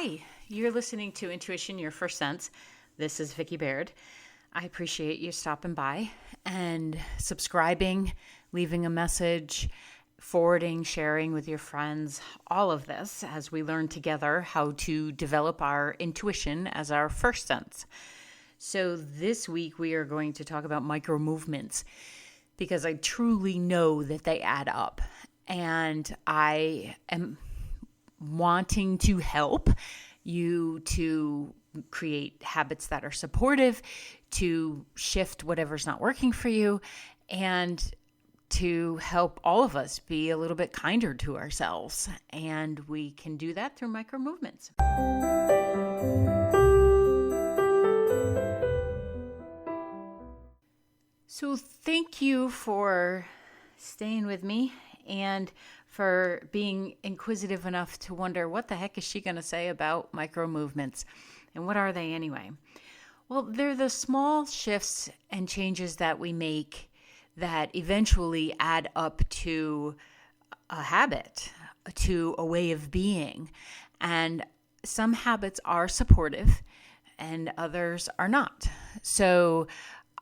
Hi, you're listening to Intuition, Your First Sense. This is Vicki Baird. I appreciate you stopping by and subscribing, leaving a message, forwarding, sharing with your friends, all of this as we learn together how to develop our intuition as our first sense. So this week we are going to talk about micro movements because I truly know that they add up. And I am wanting to help you to create habits that are supportive, to shift whatever's not working for you, and to help all of us be a little bit kinder to ourselves. And we can do that through micro movements. So thank you for staying with me and for being inquisitive enough to wonder, what the heck is she going to say about micro movements? And what are they anyway? Well, they're the small shifts and changes that we make that eventually add up to a habit, to a way of being. And some habits are supportive and others are not. So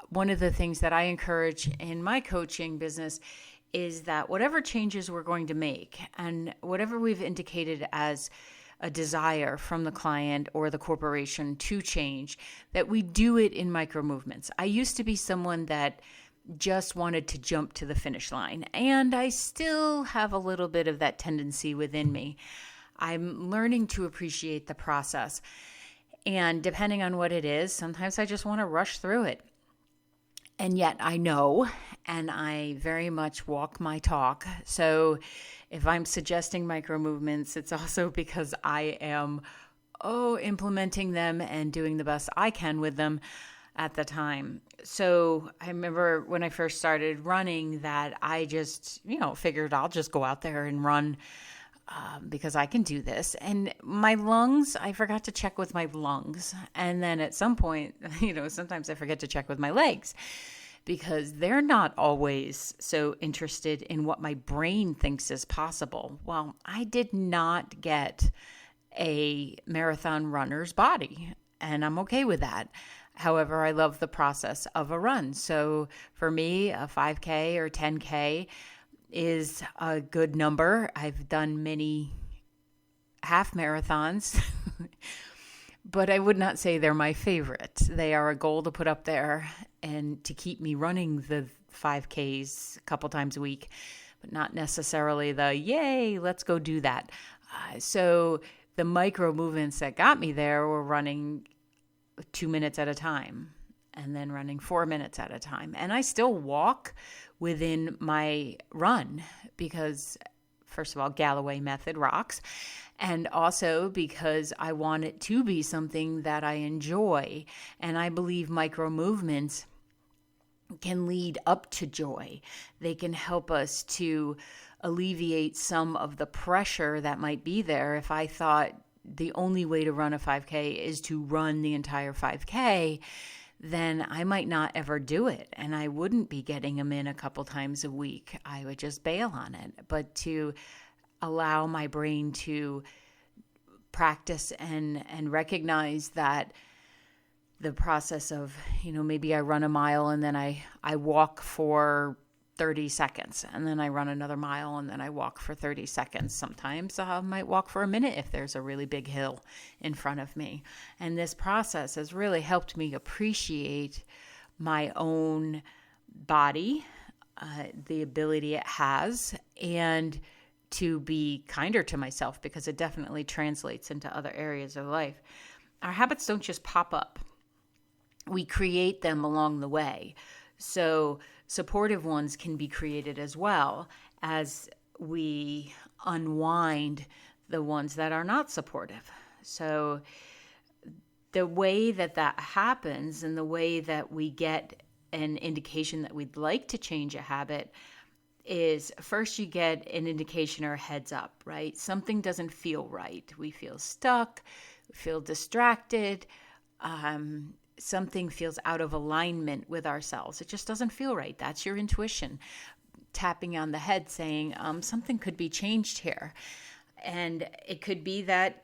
one of the things that I encourage in my coaching business is that whatever changes we're going to make and whatever we've indicated as a desire from the client or the corporation to change, that we do it in micro movements. I used to be someone that just wanted to jump to the finish line, and I still have a little bit of that tendency within me. I'm learning to appreciate the process, and depending on what it is, sometimes I just want to rush through it. And yet I know, and I very much walk my talk. So if I'm suggesting micro movements, it's also because I am, implementing them and doing the best I can with them at the time. So I remember when I first started running that I just, figured I'll just go out there and run because I can do this. And my lungs, I forgot to check with my lungs. And then at some point, sometimes I forget to check with my legs because they're not always so interested in what my brain thinks is possible. Well, I did not get a marathon runner's body, and I'm okay with that. However, I love the process of a run. So for me, a 5K or 10K is a good number. I've done many half marathons, but I would not say they're my favorite. They are a goal to put up there and to keep me running the 5Ks a couple times a week, but not necessarily the, yay, let's go do that. So the micro movements that got me there were running 2 minutes at a time and then running 4 minutes at a time. And I still walk within my run because, first of all, Galloway method rocks. And also because I want it to be something that I enjoy. And I believe micro movements can lead up to joy. They can help us to alleviate some of the pressure that might be there. If I thought the only way to run a 5K is to run the entire 5K, then I might not ever do it. And I wouldn't be getting them in a couple times a week. I would just bail on it. But to allow my brain to practice and recognize that the process of, maybe I run a mile and then I walk for 30 seconds and then I run another mile and then I walk for 30 seconds. Sometimes I might walk for a minute if there's a really big hill in front of me. And this process has really helped me appreciate my own body, the ability it has, and to be kinder to myself because it definitely translates into other areas of life. Our habits don't just pop up. We create them along the way. So supportive ones can be created as well as we unwind the ones that are not supportive. So the way that happens and the way that we get an indication that we'd like to change a habit is first you get an indication or a heads up, right? Something doesn't feel right. We feel stuck, we feel distracted, something feels out of alignment with ourselves. It just doesn't feel right. That's your intuition tapping on the head saying something could be changed here. And it could be that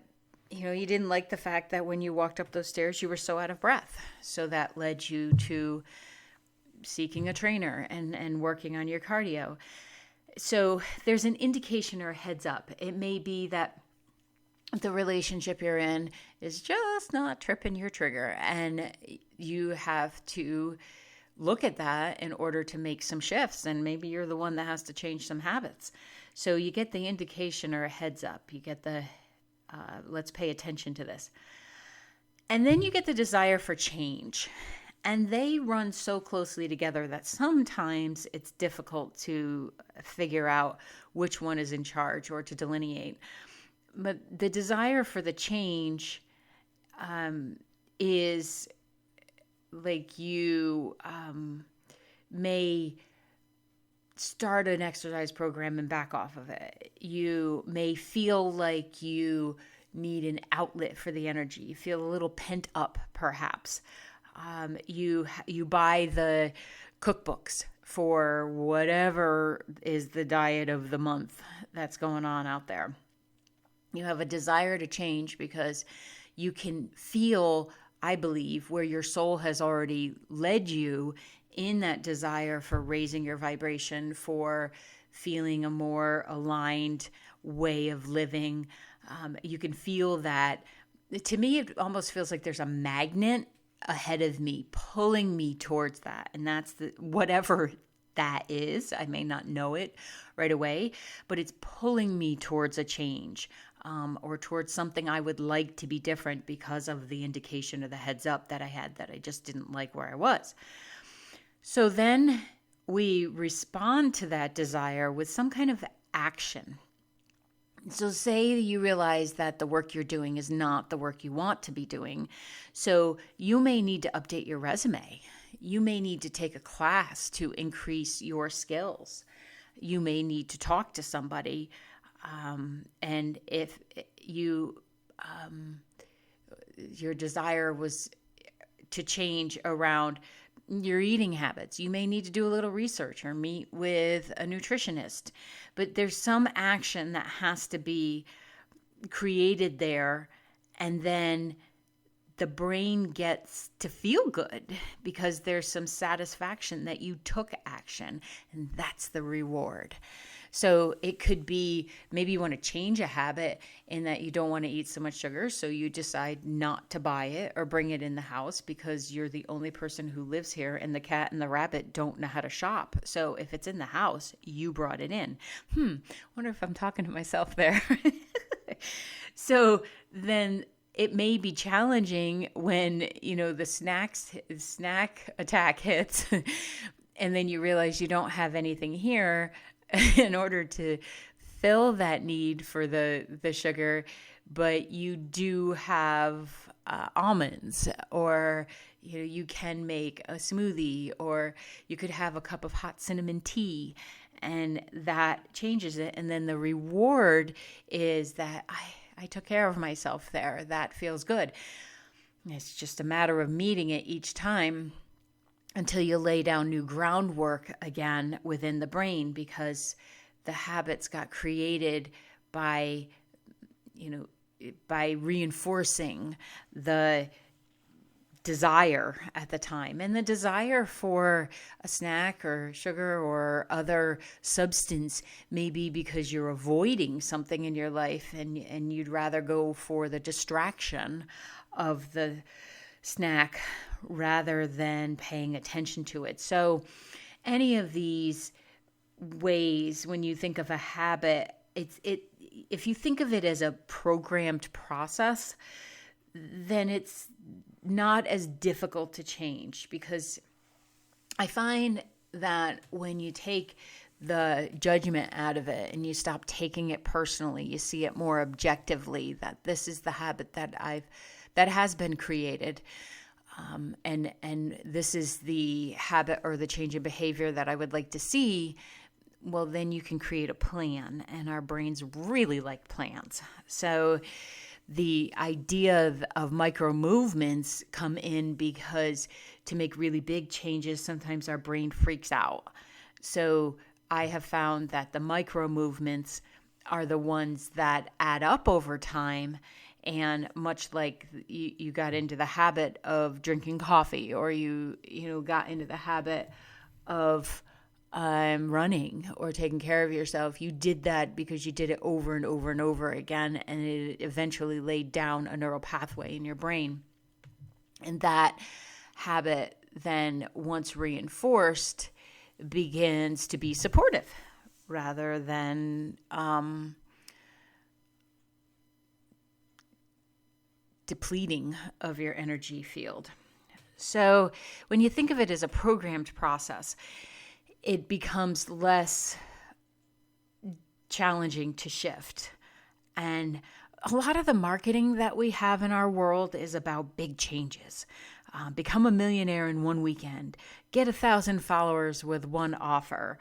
You didn't like the fact that when you walked up those stairs, you were so out of breath. So that led you to seeking a trainer and working on your cardio. So there's an indication or a heads up. It may be that the relationship you're in is just not tripping your trigger, and you have to look at that in order to make some shifts, and maybe you're the one that has to change some habits. So you get the indication or a heads up. You get the let's pay attention to this. And then you get the desire for change. And they run so closely together that sometimes it's difficult to figure out which one is in charge or to delineate. But the desire for the change is like you may start an exercise program and back off of it. You may feel like you need an outlet for the energy. You feel a little pent up, perhaps. You buy the cookbooks for whatever is the diet of the month that's going on out there. You have a desire to change because you can feel, I believe, where your soul has already led you in that desire for raising your vibration, for feeling a more aligned way of living. You can feel that. To me, it almost feels like there's a magnet ahead of me pulling me towards that, and that's whatever that is. I may not know it right away, but it's pulling me towards a change, or towards something I would like to be different because of the indication or the heads up that I had that I just didn't like where I was. So then we respond to that desire with some kind of action. So say you realize that the work you're doing is not the work you want to be doing. So you may need to update your resume. You may need to take a class to increase your skills. You may need to talk to somebody. And if you, your desire was to change around your eating habits, you may need to do a little research or meet with a nutritionist. But there's some action that has to be created there, and then the brain gets to feel good because there's some satisfaction that you took action, and that's the reward. So it could be maybe you want to change a habit in that you don't want to eat so much sugar, so you decide not to buy it or bring it in the house because you're the only person who lives here and the cat and the rabbit don't know how to shop. So if it's in the house, you brought it in. Wonder if I'm talking to myself there. So then it may be challenging when, the snack attack hits and then you realize you don't have anything here in order to fill that need for the sugar, but you do have almonds, or you can make a smoothie, or you could have a cup of hot cinnamon tea, and that changes it. And then the reward is that I took care of myself there. That feels good. It's just a matter of meeting it each time until you lay down new groundwork again within the brain, because the habits got created by reinforcing the desire at the time. And the desire for a snack or sugar or other substance may be because you're avoiding something in your life and you'd rather go for the distraction of the snack rather than paying attention to it. So any of these ways, when you think of a habit, if you think of it as a programmed process, then it's not as difficult to change, because I find that when you take the judgment out of it and you stop taking it personally, you see it more objectively, that this is the habit that has been created. And this is the habit or the change in behavior that I would like to see. Well, then you can create a plan, and our brains really like plans. So the idea of micro movements come in because to make really big changes, sometimes our brain freaks out. So I have found that the micro movements are the ones that add up over time And much like you got into the habit of drinking coffee, or you got into the habit of running or taking care of yourself, you did that because you did it over and over and over again, and it eventually laid down a neural pathway in your brain. And that habit then, once reinforced, begins to be supportive rather than depleting of your energy field. So when you think of it as a programmed process, it becomes less challenging to shift. And a lot of the marketing that we have in our world is about big changes. Become a millionaire in one weekend. Get 1,000 followers with one offer.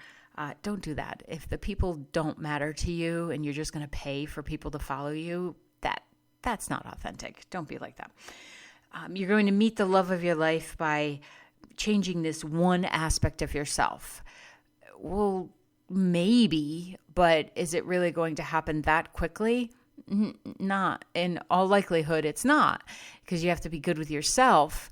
Don't do that. If the people don't matter to you and you're just going to pay for people to follow you, that's not authentic. Don't be like that. You're going to meet the love of your life by changing this one aspect of yourself. Well, maybe, but is it really going to happen that quickly? Not. In all likelihood, it's not, because you have to be good with yourself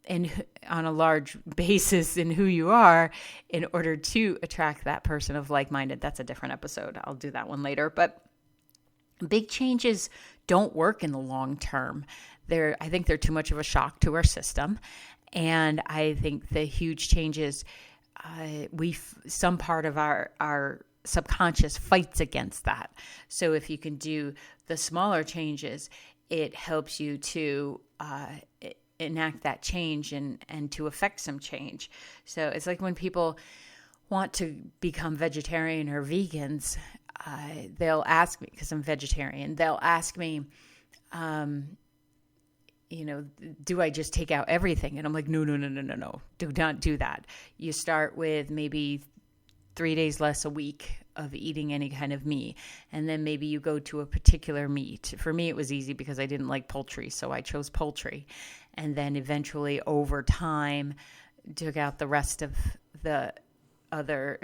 and on a large basis in who you are in order to attract that person of like-minded. That's a different episode. I'll do that one later. But big changes don't work in the long term. I think they're too much of a shock to our system. And I think the huge changes, some part of our subconscious fights against that. So if you can do the smaller changes, it helps you to enact that change and to affect some change. So it's like when people want to become vegetarian or vegans, they'll ask me, because I'm vegetarian, they'll ask me, do I just take out everything? And I'm like, no. Do not do that. You start with maybe 3 days less a week of eating any kind of meat. And then maybe you go to a particular meat. For me, it was easy because I didn't like poultry, so I chose poultry. And then eventually over time, took out the rest of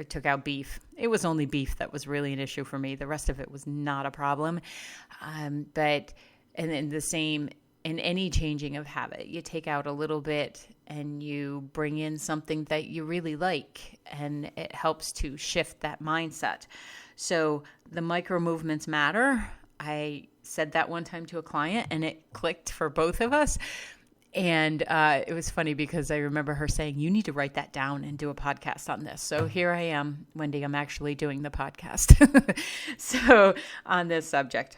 took out beef. It was only beef that was really an issue for me. The rest of it was not a problem. And then the same in any changing of habit, you take out a little bit and you bring in something that you really like, and it helps to shift that mindset. So the micro movements matter. I said that one time to a client and it clicked for both of us. And it was funny because I remember her saying, you need to write that down and do a podcast on this. So here I am, Wendy, I'm actually doing the podcast so on this subject.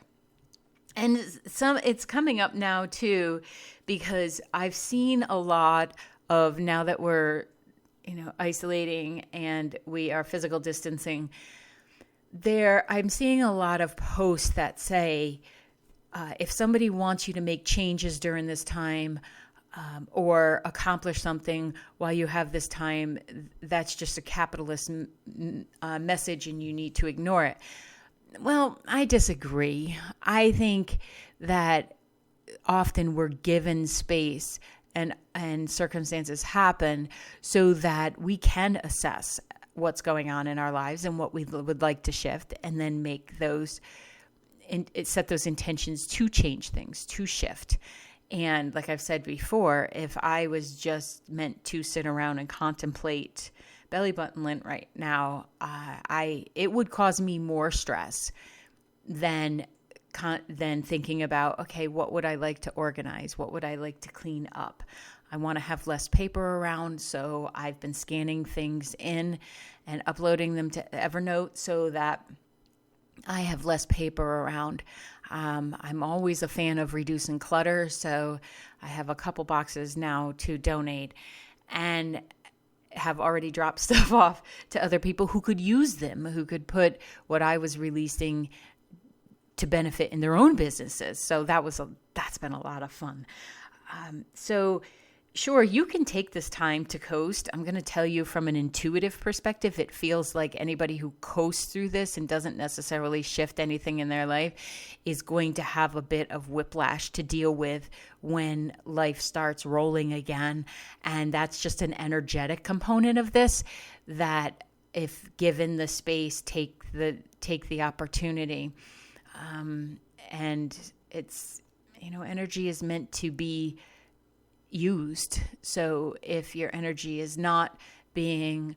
And it's coming up now too, because I've seen a lot of, now that we're, isolating and we are physical distancing, I'm seeing a lot of posts that say, if somebody wants you to make changes during this time, or accomplish something while you have this time, that's just a capitalist message and you need to ignore it. Well, I disagree. I think that often we're given space and circumstances happen so that we can assess what's going on in our lives and what we would like to shift, and then make set those intentions to change things, to shift. And like I've said before, if I was just meant to sit around and contemplate belly button lint right now, it would cause me more stress than thinking about, okay, what would I like to organize? What would I like to clean up? I want to have less paper around, so I've been scanning things in and uploading them to Evernote so that I have less paper around. I'm always a fan of reducing clutter, so I have a couple boxes now to donate, and have already dropped stuff off to other people who could use them, who could put what I was releasing to benefit in their own businesses. So that's been a lot of fun. So sure, you can take this time to coast. I'm going to tell you from an intuitive perspective, it feels like anybody who coasts through this and doesn't necessarily shift anything in their life is going to have a bit of whiplash to deal with when life starts rolling again. And that's just an energetic component of this, that if given the space, take the opportunity. And it's, energy is meant to be used. So if your energy is not being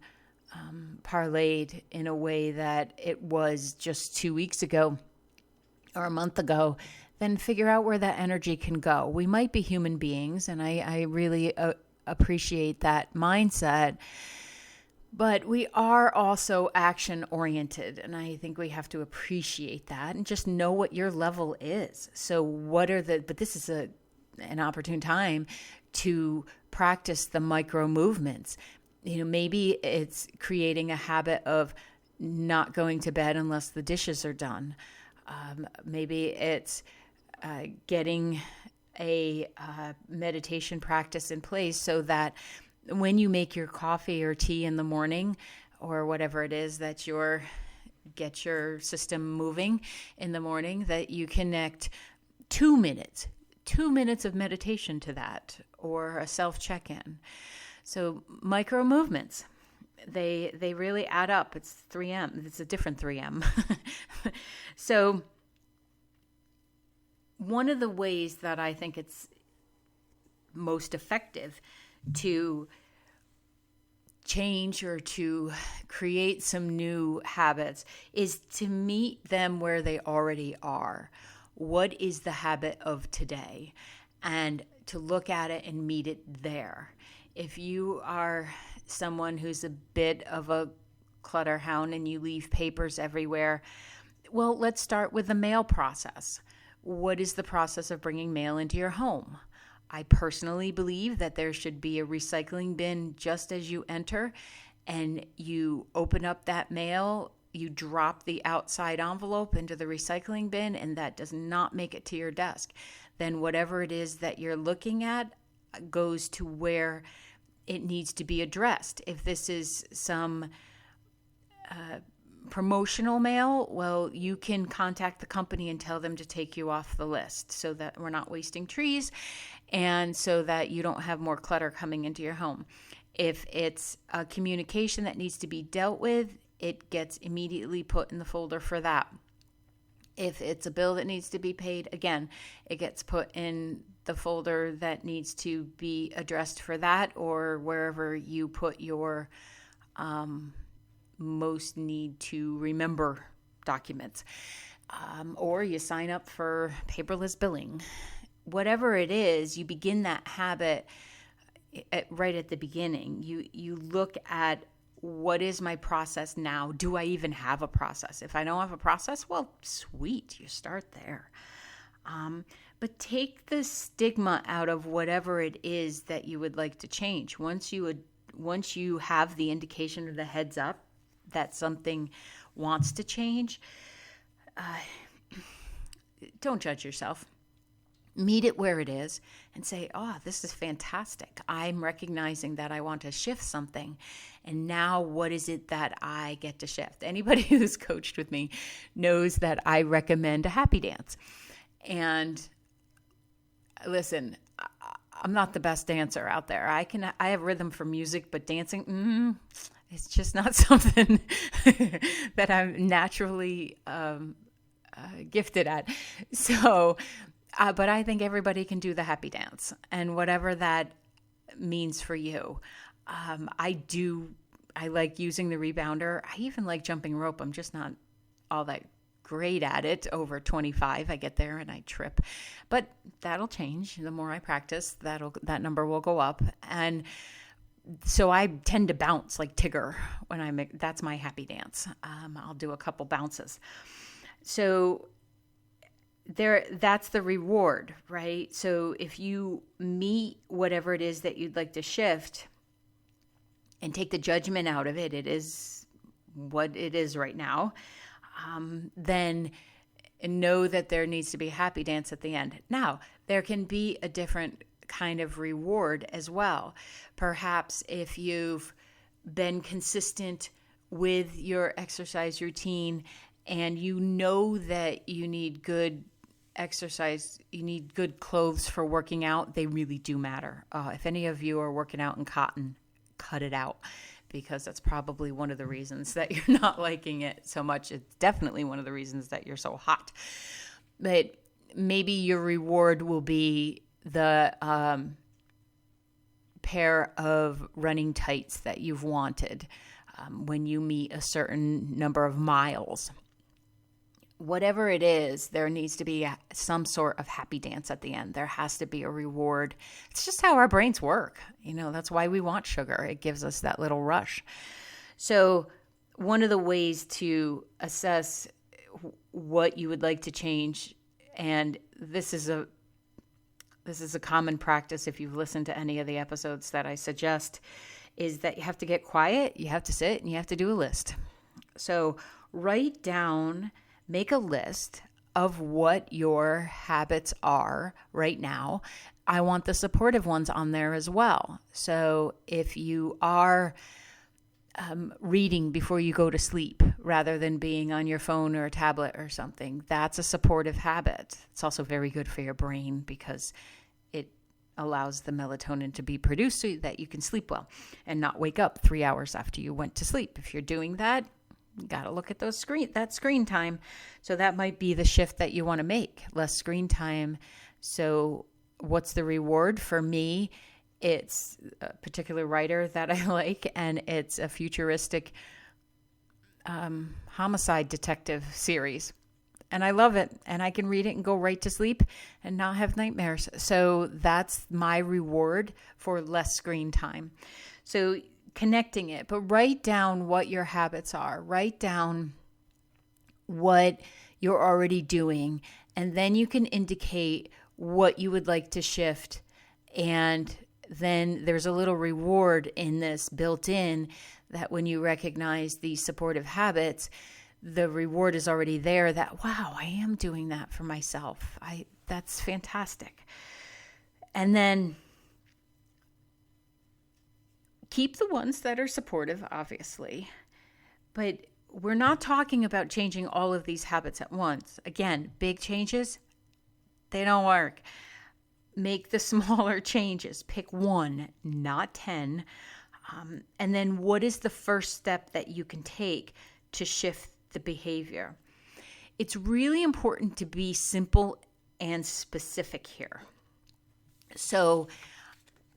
parlayed in a way that it was just 2 weeks ago or a month ago, then figure out where that energy can go. We might be human beings, and I really appreciate that mindset, but we are also action-oriented, and I think we have to appreciate that and just know what your level is. So but this is an opportune time to practice the micro movements. Maybe it's creating a habit of not going to bed unless the dishes are done. Maybe it's getting a meditation practice in place so that when you make your coffee or tea in the morning, or whatever it is that get your system moving in the morning, that you connect 2 minutes of meditation to that, or a self check-in. So micro movements, they really add up. It's 3M. It's a different 3M. So one of the ways that I think it's most effective to change or to create some new habits is to meet them where they already are. What is the habit of today? And to look at it and meet it there. If you are someone who's a bit of a clutter hound and you leave papers everywhere, well, let's start with the mail process. What is the process of bringing mail into your home? I personally believe that there should be a recycling bin just as you enter, and you open up that mail, you drop the outside envelope into the recycling bin, and that does not make it to your desk. Then whatever it is that you're looking at goes to where it needs to be addressed. If this is some promotional mail, well, you can contact the company and tell them to take you off the list so that we're not wasting trees and so that you don't have more clutter coming into your home. If it's a communication that needs to be dealt with, it gets immediately put in the folder for that. If it's a bill that needs to be paid, again, it gets put in the folder that needs to be addressed for that, or wherever you put your most need to remember documents. Or you sign up for paperless billing. Whatever it is, you begin that habit right at the beginning. You look at, what is my process now? Do I even have a process? If I don't have a process, well, sweet, you start there. But take the stigma out of whatever it is that you would like to change. Once you have the indication or the heads up that something wants to change, don't judge yourself. Meet it where it is and say, oh, this is fantastic. I'm recognizing that I want to shift something. And now what is it that I get to shift? Anybody who's coached with me knows that I recommend a happy dance. And listen, I'm not the best dancer out there. I have rhythm for music, but dancing, it's just not something that I'm naturally gifted at. So, but I think everybody can do the happy dance, and whatever that means for you. I like using the rebounder. I even like jumping rope. I'm just not all that great at it. Over 25, I get there and I trip, but that'll change. The more I practice, that number will go up. And so I tend to bounce like Tigger when that's my happy dance. I'll do a couple bounces. So that's the reward, right? So if you meet whatever it is that you'd like to shift and take the judgment out of it, it is what it is right now, then know that there needs to be a happy dance at the end. Now, there can be a different kind of reward as well. Perhaps if you've been consistent with your exercise routine and you know that you need good exercise, you need good clothes for working out, they really do matter. If any of you are working out in cotton, cut it out, because that's probably one of the reasons that you're not liking it so much. It's definitely one of the reasons that you're so hot. But maybe your reward will be the pair of running tights that you've wanted when you meet a certain number of miles. Whatever it is, there needs to be some sort of happy dance at the end. There has to be a reward. It's just how our brains work. That's why we want sugar. It gives us that little rush. So one of the ways to assess what you would like to change, and this is a common practice if you've listened to any of the episodes that I suggest, is that you have to get quiet, you have to sit, and you have to do a list. So make a list of what your habits are right now. I want the supportive ones on there as well. So if you are reading before you go to sleep rather than being on your phone or a tablet or something, that's a supportive habit. It's also very good for your brain because it allows the melatonin to be produced so that you can sleep well and not wake up 3 hours after you went to sleep. If you're doing that, you got to look at that screen time. So that might be the shift that you want to make, less screen time. So what's the reward? For me, it's a particular writer that I like, and it's a futuristic homicide detective series. And I love it, and I can read it and go right to sleep and not have nightmares. So that's my reward for less screen time. So connecting it, but write down what your habits are. Write down what you're already doing, and then you can indicate what you would like to shift. And then there's a little reward in this built in, that when you recognize these supportive habits, the reward is already there, that, wow, I am doing that for myself. That's fantastic. And then keep the ones that are supportive, obviously, but we're not talking about changing all of these habits at once. Again, big changes, they don't work. Make the smaller changes. Pick one, not 10. And then what is the first step that you can take to shift the behavior? It's really important to be simple and specific here. So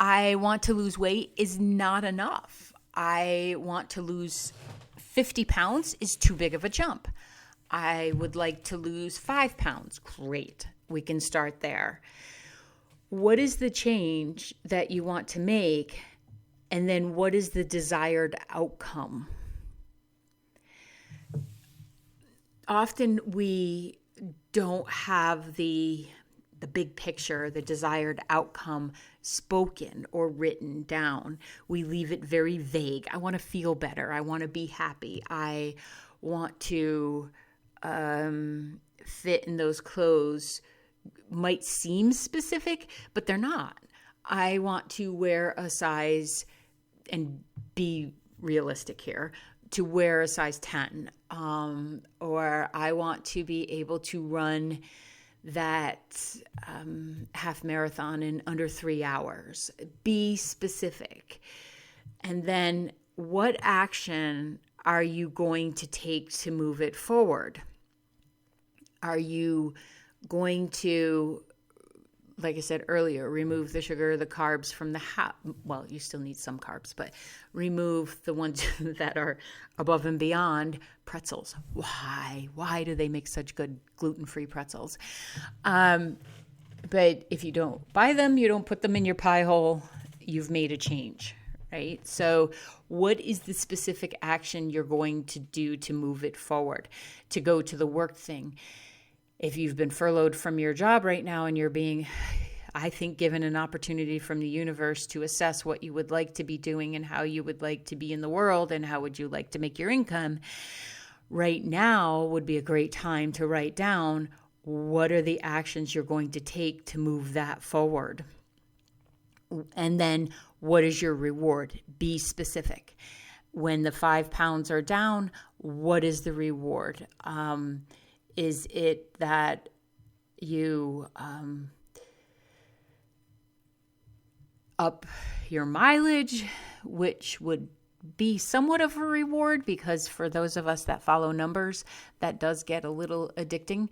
I want to lose weight is not enough. I want to lose 50 pounds is too big of a jump. I would like to lose 5 pounds. Great. We can start there. What is the change that you want to make? And then what is the desired outcome? Often we don't have the big picture, the desired outcome spoken or written down. We leave it very vague. I want to feel better. I want to be happy. I want to fit in those clothes. Might seem specific, but they're not. I want to wear a size, and be realistic here, to wear a size 10. Or I want to be able to run that half marathon in under 3 hours. Be specific. And then what action are you going to take to move it forward? Are you going to, like I said earlier, remove the sugar, the carbs from the well, you still need some carbs, but remove the ones that are above and beyond. Pretzels. Why do they make such good gluten-free pretzels? But if you don't buy them, you don't put them in your pie hole, you've made a change, right? So what is the specific action you're going to do to move it forward, to go to the work thing? If you've been furloughed from your job right now and you're being, I think, given an opportunity from the universe to assess what you would like to be doing and how you would like to be in the world and how would you like to make your income, right now would be a great time to write down what are the actions you're going to take to move that forward. And then what is your reward? Be specific. When the 5 pounds are down, what is the reward? Is it that you up your mileage, which would be somewhat of a reward, because for those of us that follow numbers, that does get a little addicting.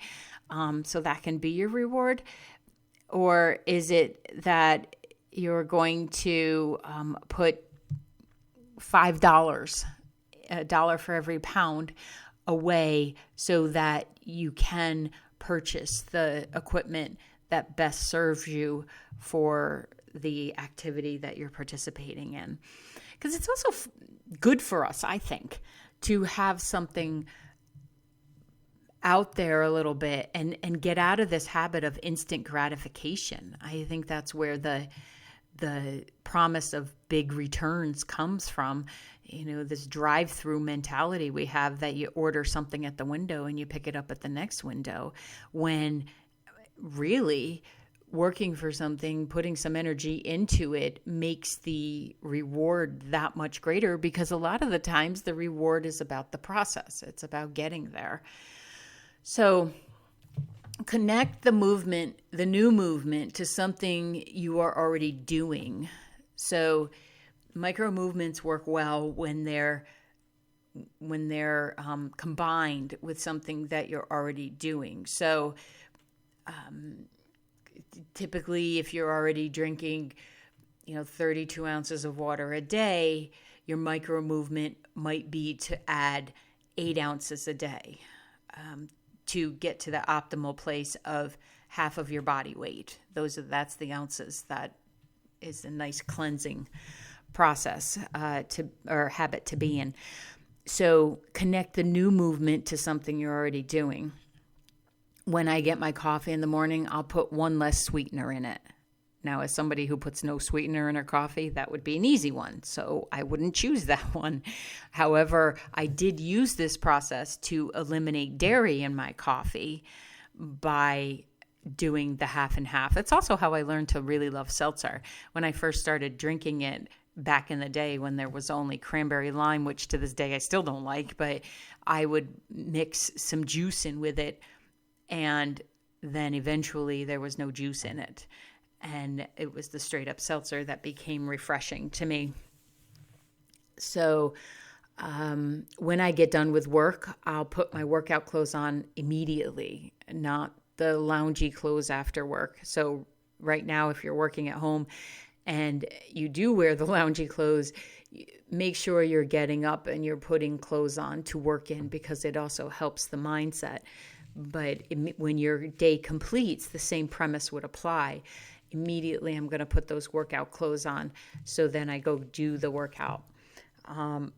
So that can be your reward. Or is it that you're going to put $5, a dollar for every pound, away so that you can purchase the equipment that best serves you for the activity that you're participating in? Because it's also good for us, I think, to have something out there a little bit and get out of this habit of instant gratification. I think that's where the promise of big returns comes from. This drive-through mentality we have, that you order something at the window and you pick it up at the next window, when really working for something, putting some energy into it, makes the reward that much greater, because a lot of the times the reward is about the process. It's about getting there. So connect the movement, the new movement, to something you are already doing. So micro movements work well when they're combined with something that you're already doing. So typically, if you're already drinking 32 ounces of water a day, your micro movement might be to add 8 ounces a day to get to the optimal place of half of your body weight. That's the ounces. That is a nice cleansing process or habit to be in. So connect the new movement to something you're already doing. When I get my coffee in the morning, I'll put one less sweetener in it. Now, as somebody who puts no sweetener in her coffee, that would be an easy one, so I wouldn't choose that one. However, I did use this process to eliminate dairy in my coffee by doing the half and half. It's also how I learned to really love seltzer. When I first started drinking it back in the day, when there was only cranberry lime, which to this day I still don't like, but I would mix some juice in with it, and then eventually there was no juice in it. And it was the straight up seltzer that became refreshing to me. So when I get done with work, I'll put my workout clothes on immediately, not the loungy clothes after work. So right now, if you're working at home and you do wear the loungy clothes, make sure you're getting up and you're putting clothes on to work in, because it also helps the mindset. But when your day completes, the same premise would apply. Immediately, I'm going to put those workout clothes on, so then I go do the workout.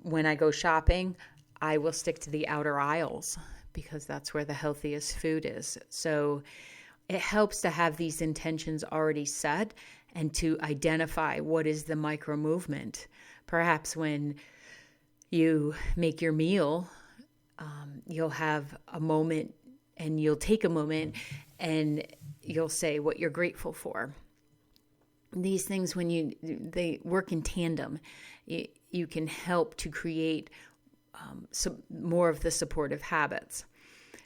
When I go shopping, I will stick to the outer aisles, because that's where the healthiest food is. So it helps to have these intentions already set and to identify what is the micro movement. Perhaps when you make your meal, you'll have a moment, and you'll take a moment and you'll say what you're grateful for. These things, when they work in tandem, you can help to create some more of the supportive habits.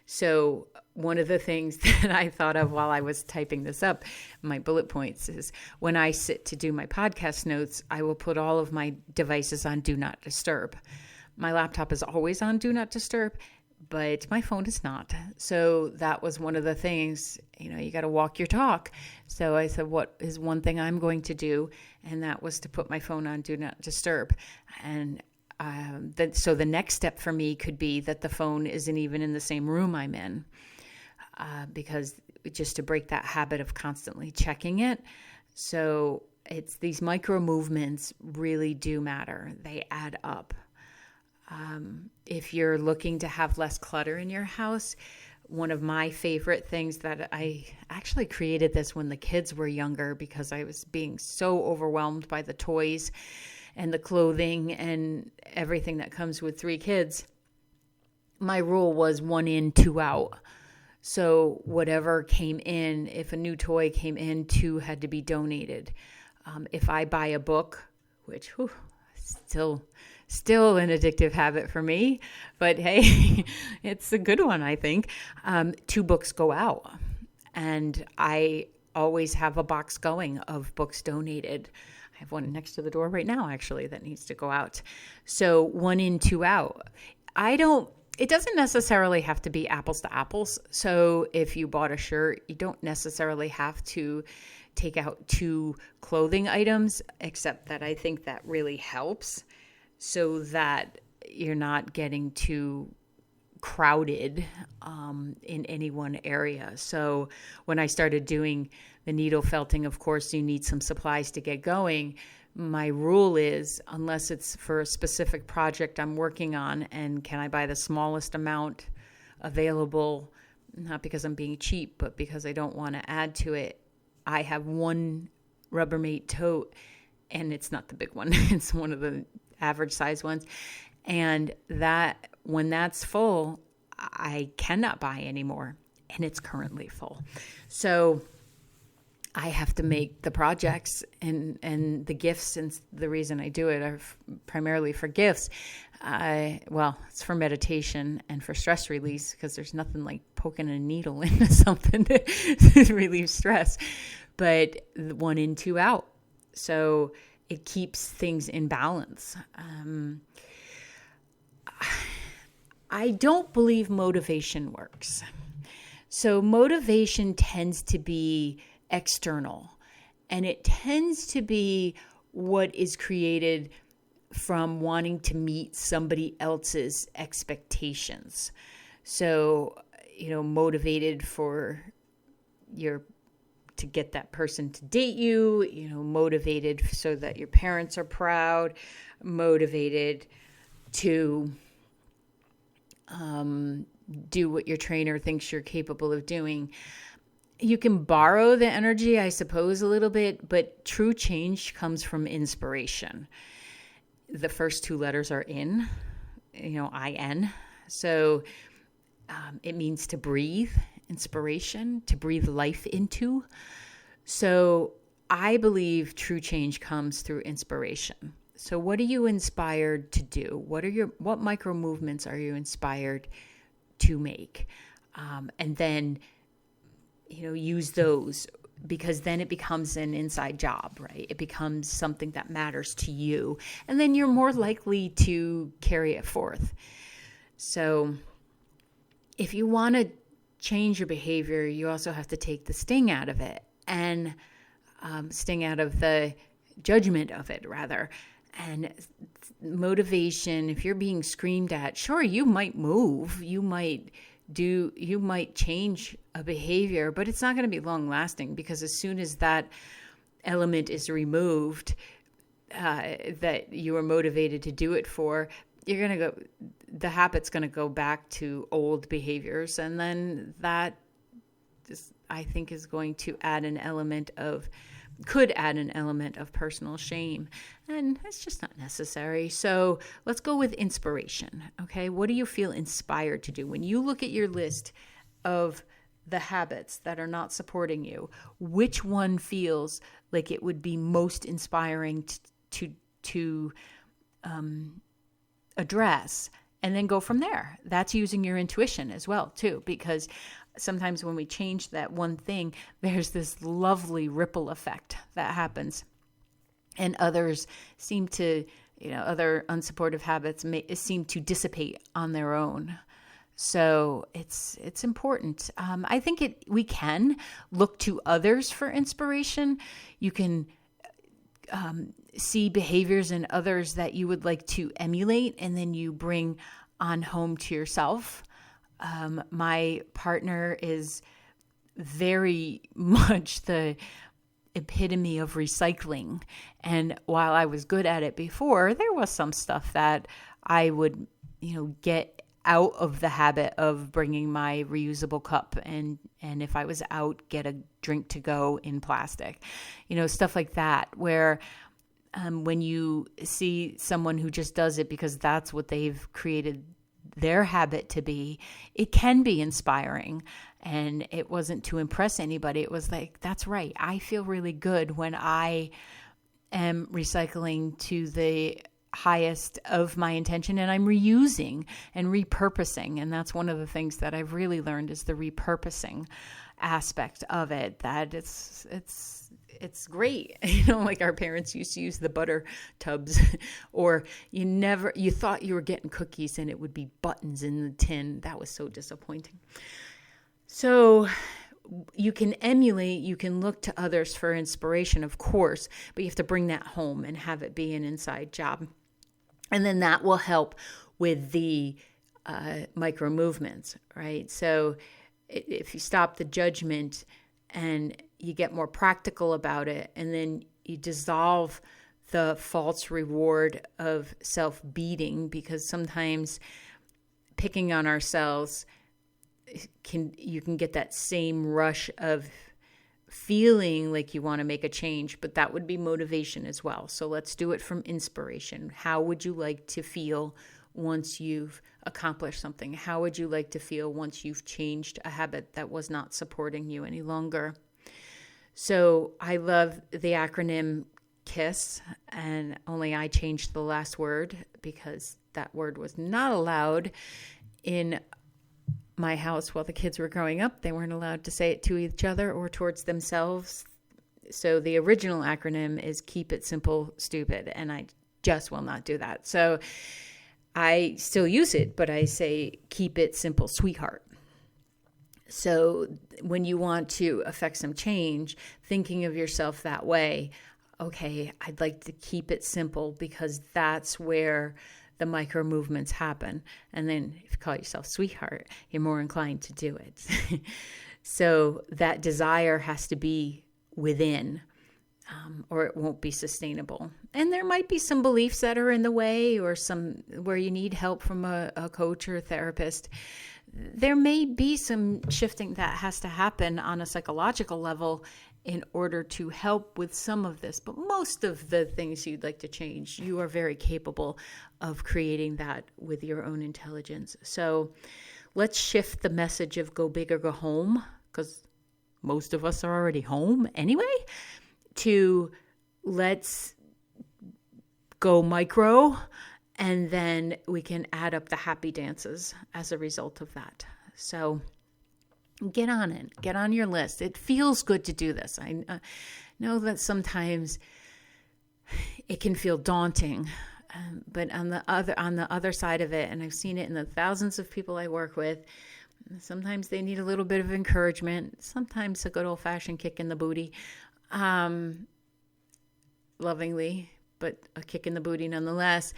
So one of the things that I thought of while I was typing this up, my bullet points, is when I sit to do my podcast notes, I will put all of my devices on Do Not Disturb. My laptop is always on Do Not Disturb, but my phone is not. So that was one of the things, you got to walk your talk. So I said, what is one thing I'm going to do? And that was to put my phone on Do Not Disturb. And so the next step for me could be that the phone isn't even in the same room I'm in, because just to break that habit of constantly checking it. So it's these micro movements really do matter. They add up. If you're looking to have less clutter in your house, one of my favorite things that I actually created this when the kids were younger, because I was being so overwhelmed by the toys and the clothing and everything that comes with 3 kids. My rule was 1 in, 2 out. So whatever came in, if a new toy came in, 2 had to be donated. If I buy a book, which still an addictive habit for me, but hey, it's a good one, I think. 2 books go out, and I always have a box going of books donated. I have one next to the door right now, actually, that needs to go out. So 1 in, 2 out. It doesn't necessarily have to be apples to apples. So if you bought a shirt, you don't necessarily have to take out 2 clothing items, except that I think that really helps so that you're not getting too crowded in any one area. So when I started doing the needle felting, of course, you need some supplies to get going. My rule is, unless it's for a specific project I'm working on, and can I buy the smallest amount available, not because I'm being cheap, but because I don't want to add to it. I have one Rubbermaid tote, and it's not the big one. It's one of the average size ones. And that when that's full, I cannot buy anymore, and it's currently full. So I have to make the projects and the gifts, and the reason I do it are primarily for gifts. It's for meditation and for stress release, because there's nothing like poking a needle into something to relieve stress. But 1 in, 2 out. So it keeps things in balance. I don't believe motivation works. So motivation tends to be external, and it tends to be what is created from wanting to meet somebody else's expectations. So, motivated to get that person to date you, motivated so that your parents are proud, motivated to do what your trainer thinks you're capable of doing. You can borrow the energy, I suppose, a little bit, but true change comes from inspiration. The first 2 letters are in, I-N. So it means to breathe, inspiration, to breathe life into. So I believe true change comes through inspiration. So what are you inspired to do? What micro movements are you inspired to make? And then, use those, because then it becomes an inside job, right? It becomes something that matters to you. And then you're more likely to carry it forth. So if you want to change your behavior, you also have to take the sting out of it, and sting out of the judgment of it, rather. And motivation, if you're being screamed at, sure, you might move, you might change a behavior, but it's not going to be long lasting, because as soon as that element is removed, that you were motivated to do it for, the habit's going to go back to old behaviors. And then that I think is going to could add an element of personal shame, and it's just not necessary. So let's go with inspiration. Okay. What do you feel inspired to do? When you look at your list of the habits that are not supporting you, which one feels like it would be most inspiring to address, and then go from there? That's using your intuition as well, too, because sometimes when we change that one thing, there's this lovely ripple effect that happens. And others seem to, other unsupportive habits seem to dissipate on their own. So it's important. I think we can look to others for inspiration. You can see behaviors in others that you would like to emulate, and then you bring on home to yourself. My partner is very much the epitome of recycling. And while I was good at it before, there was some stuff that I would, get out of the habit of bringing my reusable cup, and if I was out, get a drink to go in plastic, stuff like that, where when you see someone who just does it because that's what they've created their habit to be, it can be inspiring. And it wasn't to impress anybody. It was like, that's right. I feel really good when I am recycling to the highest of my intention, and I'm reusing and repurposing. And that's one of the things that I've really learned, is the repurposing aspect of it, that it's great. Like our parents used to use the butter tubs, or you thought you were getting cookies and it would be buttons in the tin. That was so disappointing. So you can emulate, you can look to others for inspiration, of course, but you have to bring that home and have it be an inside job. And then that will help with the micro movements, right? So if you stop the judgment and you get more practical about it, and then you dissolve the false reward of self-beating, because sometimes picking on ourselves, you can get that same rush of feeling like you want to make a change, but that would be motivation as well. So let's do it from inspiration. How would you like to feel once you've accomplished something? How would you like to feel once you've changed a habit that was not supporting you any longer? So I love the acronym KISS, and only I changed the last word because that word was not allowed in my house while the kids were growing up. They weren't allowed to say it to each other or towards themselves. So the original acronym is Keep It Simple, Stupid, and I just will not do that. So I still use it, but I say Keep It Simple, Sweetheart. So when you want to affect some change, thinking of yourself that way, okay, I'd like to keep it simple because that's where the micro movements happen. And then if you call yourself sweetheart, you're more inclined to do it. So that desire has to be within, or it won't be sustainable. And there might be some beliefs that are in the way, or some where you need help from a coach or a therapist. There may be some shifting that has to happen on a psychological level in order to help with some of this. But most of the things you'd like to change, you are very capable of creating that with your own intelligence. So let's shift the message of go big or go home, because most of us are already home anyway, to let's go micro, and then we can add up the happy dances as a result of that. So get on it. Get on your list. It feels good to do this. I know that sometimes it can feel daunting, but on the other side of it, and I've seen it in the thousands of people I work with, sometimes they need a little bit of encouragement. Sometimes a good old-fashioned kick in the booty, lovingly, but a kick in the booty nonetheless.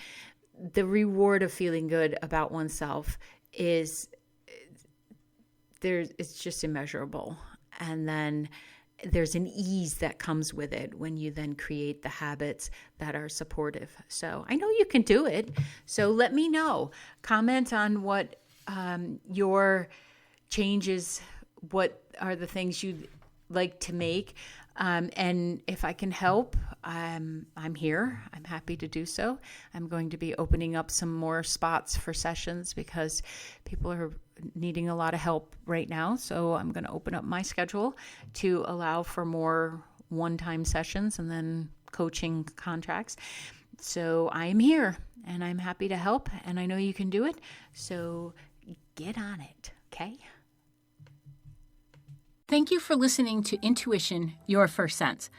The reward of feeling good about oneself it's just immeasurable. And then there's an ease that comes with it when you then create the habits that are supportive. So I know you can do it. So let me know. Comment on what your changes, what are the things you'd like to make. And if I can help, I'm here. I'm happy to do so. I'm going to be opening up some more spots for sessions because people are needing a lot of help right now. So I'm going to open up my schedule to allow for more one-time sessions and then coaching contracts. So I am here and I'm happy to help, and I know you can do it. So get on it, okay? Thank you for listening to Intuition, Your First Sense.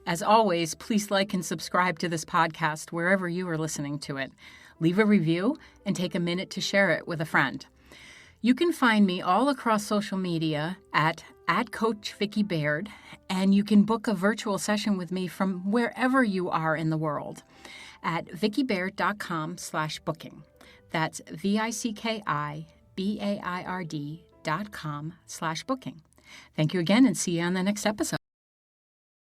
As always, please like and subscribe to this podcast wherever you are listening to it. Leave a review and take a minute to share it with a friend. You can find me all across social media at Coach Vicki Baird, and you can book a virtual session with me from wherever you are in the world at vickibaird.com/booking. That's VICKIBAIRD.com/booking. Thank you again, and see you on the next episode.